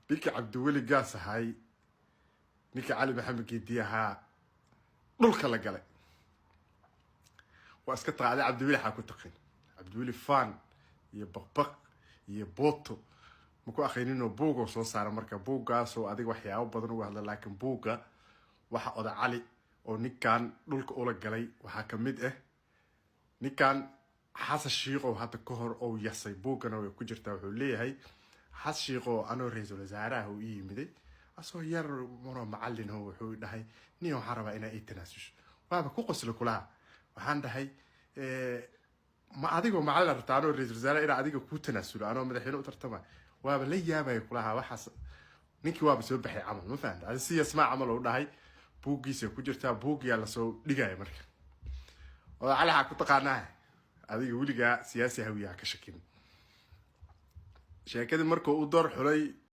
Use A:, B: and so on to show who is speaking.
A: ninkii cabdiweli gaas ahay ninkii cali maxamed geedi ahaa dhulka la galay waa iska taqaaday cabdiweli xaa ku taqin cabdiweli fan iyo baqbaq iyo booto maku aqayninoo buuga soo saara marka buugaasoo adiga waxyaabo badan uga hadla laakiin buuga waxa oda cali oo ninkan dhulka ula galay waxaa ka mid ah ninkan xasan shiiqow hadda ka hor oo yasay buugana way ku jirtaa wuxuu leeyahay xasan shiiqow anoo ra'iisul wasaaraha uu yimiday asoo yar maro macallin oo wuxuu dhahay nin waxaan rabaa inaa ii tanaasusho waaba ku qoslo kulaha waxaan dhahay ma adigoo macallin rabtaa anoo ra'iisul wasaaraha inaa adiga ku tanaasulo anoo madaxweyne u tartama waaba la yaabay kulaha waxaas ninkii waaba soo baxay camal ma fahantaa adi si yasmaa camal uu dhahay buuggiisa ku jirtaa buuggiyaa lasoo dhigaya marka oo cali xaa ku taqaanaa adiga weligaa siyaasi hawiyaa ka shakin sheekadii markuu u door xulay